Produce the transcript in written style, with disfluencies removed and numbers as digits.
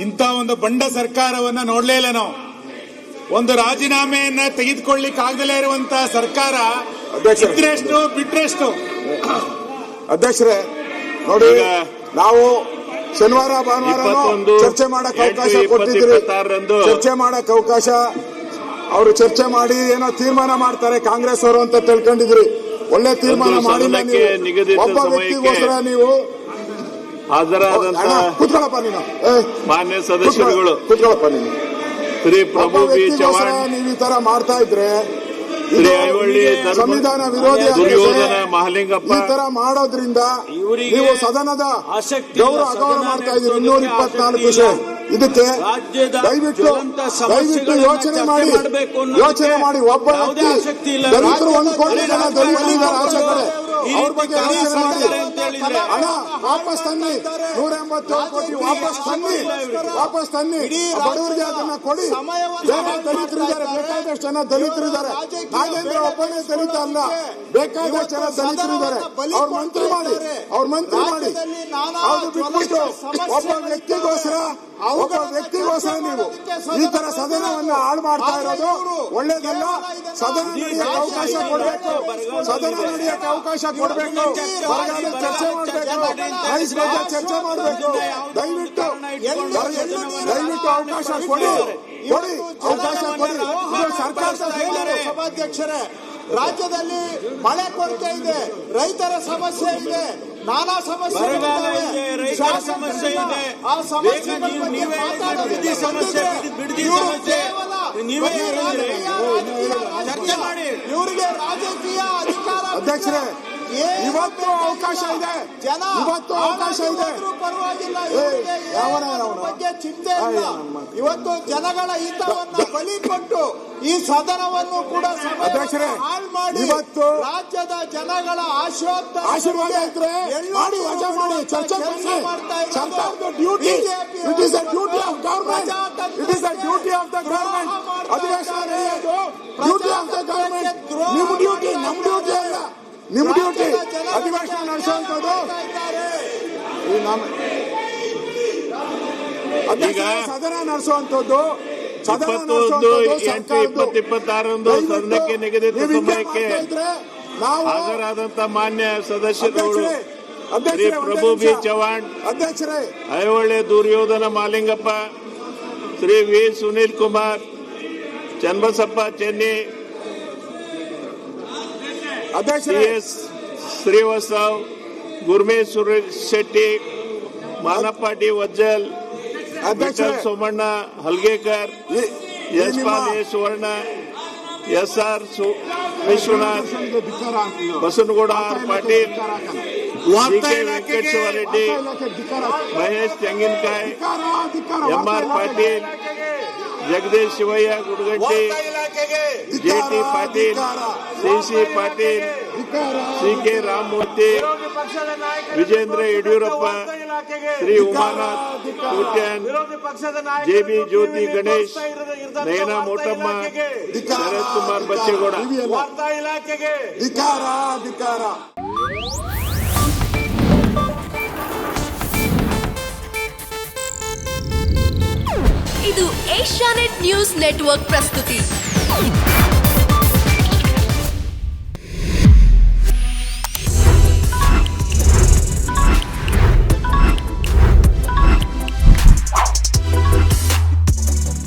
ಇಂಥ ಒಂದು ಬಂಡ ಸರ್ಕಾರವನ್ನ ನೋಡ್ಲೇ ಇಲ್ಲ ನಾವು. ಒಂದು ರಾಜೀನಾಮೆಯನ್ನ ತೆಗೆದುಕೊಳ್ಳಿಕ್ಕೆ ಆಗದಲೇ ಇರುವಂತಹ ಸರ್ಕಾರ ಇದ್ರೆಷ್ಟು ಬಿಟ್ರೆಷ್ಟು. ಅಧ್ಯಕ್ಷರೇ ನೋಡಿ, ನಾವು ಶನಿವಾರ ಭಾನುವಾರ ಚರ್ಚೆ ಮಾಡಕ್ ಅವಕಾಶ ಕೊಟ್ಟಿದ್ರಿ. ಚರ್ಚೆ ಮಾಡಕ್ ಅವಕಾಶ, ಅವರು ಚರ್ಚೆ ಮಾಡಿ ಏನೋ ತೀರ್ಮಾನ ಮಾಡ್ತಾರೆ ಕಾಂಗ್ರೆಸ್ ಅವರು ಅಂತ ತಿಳ್ಕೊಂಡಿದ್ರಿ. ಒಳ್ಳೆ ತೀರ್ಮಾನ ಮಾಡಿಲ್ಲ ನೀವು. ಒಬ್ಬ ವ್ಯಕ್ತಿಗೋಸ್ಕರ ನೀವು ಕೂತ್ಕೊಳ್ಳಪ್ಪ, ನೀನು ಮಾನ್ಯ ಸದಸ್ಯರುಗಳು, ಕೂತ್ಕೊಳ್ಳಪ್ಪ ನೀನು. ಶ್ರೀ ಪ್ರಭು ಬಿ ಚವ್ಹಾಣ್ ನೀವು ಈ ತರ ಮಾಡ್ತಾ ಇದ್ರೆ ಶ್ರೀ ಐಹೊಳೆ ಸಂವಿಧಾನ ವಿರೋಧಿ. ದುರ್ಯೋಧನ ಮಹಾಲಿಂಗಪ್ಪ ಈ ತರ ಮಾಡೋದ್ರಿಂದ ನೀವು ಸದನದ ಗೌರವ ಮಾಡ್ತಾ ಇದ್ದೀರಿ. 224 ವಿಷಯ ಇದಕ್ಕೆ ದಯವಿಟ್ಟು ಯೋಚನೆ ಮಾಡಿ. ಒಬ್ಬ ವ್ಯಕ್ತಿ ದಲಿತರು 1 ಕೋಟಿ ಜನ ದಲಿತರಿದ್ದಾರೆ ಆಚೆ ಕಡೆ, ಅವ್ರ ಬಗ್ಗೆ ಯೋಚನೆ ಮಾಡಿ. ಹಣ ವಾಪಸ್ ತನ್ನಿ, 187 ಕೋಟಿ ವಾಪಸ್ ತನ್ನಿ. ಬಡವರಿಗೆ ಅದನ್ನ ಕೊಡಿ. ಬೇರೆ ದಲಿತರಿದ್ದಾರೆ, ಬೇಕಾದಷ್ಟು ಜನ ದಲಿತರಿದ್ದಾರೆ. ನಾಗೇಂದ್ರ ಒಬ್ಬನೇ ದಲಿತ ಅಲ್ಲ, ಬೇಕಾದಷ್ಟು ಜನ ದಲಿತರಿದ್ದಾರೆ. ಅವ್ರ ಮಂತ್ರಿ ಮಾಡಿ. ಅದು ಬಿಟ್ಬಿಟ್ಟು ಒಬ್ಬ ವ್ಯಕ್ತಿಗೋಸ್ಕರ ನೀವು ಈ ತರ ಸದನವನ್ನ ಹಾಳು ಮಾಡ್ತಾ ಇರೋದು ಒಳ್ಳೇದಲ್ಲ. ಸದನ ನಡೆಯಕ್ಕೆ ಅವಕಾಶ ಕೊಡಬೇಕು. ಚರ್ಚೆ ಮಾಡಬೇಕು, ಚರ್ಚೆ ಮಾಡಬೇಕು. ದಯವಿಟ್ಟು ಅವಕಾಶ ಕೊಡಿ. ಇದು ಸರ್ಕಾರದ ಸಭಾಧ್ಯಕ್ಷರೇ, ರಾಜ್ಯದಲ್ಲಿ ಮಳೆ ಕೊರತೆ ಇದೆ, ರೈತರ ಸಮಸ್ಯೆ ಇದೆ, ನಾನಾ ಸಮಸ್ಯೆ ಇದೆ. ಆ ಸಮಸ್ಯೆ ಇವರಿಗೆ ರಾಜಕೀಯ ಅಧಿಕಾರ. ಅಧ್ಯಕ್ಷರೇ, ಇವತ್ತು ಅವಕಾಶ ಇದೆ, ಪರವಾಗಿಲ್ಲ, ಬಗ್ಗೆ ಚಿಂತೆ ಇಲ್ಲ. ಇವತ್ತು ಜನಗಳ ಹಿತವನ್ನ ಬಲಿ ಕೊಟ್ಟು ಈ ಸದನವನ್ನು ಕೂಡ ಹಾಳು ಮಾಡಿ ಇವತ್ತು ರಾಜ್ಯದ ಜನಗಳ ಆಶೀರ್ವಾದ ಇದ್ರೆ ಮಾಡಿ, ವಜಾ ಮಾಡಿ, ಚರ್ಚೆ ಮಾಡ್ತಾ ಸರ್ಕಾರದ duty. It is the duty of government. ಅಧಿವೇಶನ ನಡೆಯೋದು ಡ್ಯೂಟಿ ಆಫ್ ದ ಗವರ್ಮೆಂಟ್. ನಿಮ್ಮ ಡ್ಯೂಟಿ, ನಮ್ಮ ಡ್ಯೂಟಿ ಅಲ್ಲ. ನಿಮ್ಮ ಡ್ಯೂಟಿ ಅಧಿವೇಶನ ನಡೆಸುವಂಥದ್ದು. ಸದನ ನಡೆಸುವಂಥದ್ದು 21-8-2026 ಸದನಕ್ಕೆ ನಿಗದಿತ ಸಮಯಕ್ಕೆ ಹಾಜರಾದಂತ ಮಾನ್ಯ ಸದಸ್ಯರುಗಳು ಶ್ರೀ ಪ್ರಭು ಬಿ ಚವ್ಹಾಣ್, ಅಧ್ಯಕ್ಷರೇ, Aihole Duryodhana Mahalingappa, Shri V Sunil Kumar, Channabasappa Chenni, CS Srivastav, Gurmesh Shetty, Manappa D Vajjal, Vittal Somanna Halgekar, Yashpal A Suvarna, SR Vishwanath, Basanagouda R Patil, DK Venkateshwara Reddy, Mahesh Tenginakai, MR Patil, Jagadish Shivaiah ಗುಡಗಟ್ಟಿ, JT Patil, CC Patil, CK Ramamurthy, Vijendra Yediyurappa, Shri Umanath Kotian, JB ಜ್ಯೋತಿ ಗಣೇಶ್, ನಯನಾ ಮೋಟಮ್ಮ, ಶರತ್ ಕುಮಾರ್ ಬಚ್ಚೇಗೌಡ. ಇದು ಏಷ್ಯಾನೆಟ್ ನ್ಯೂಸ್ ನೆಟ್ವರ್ಕ್ ಪ್ರಸ್ತುತಿ.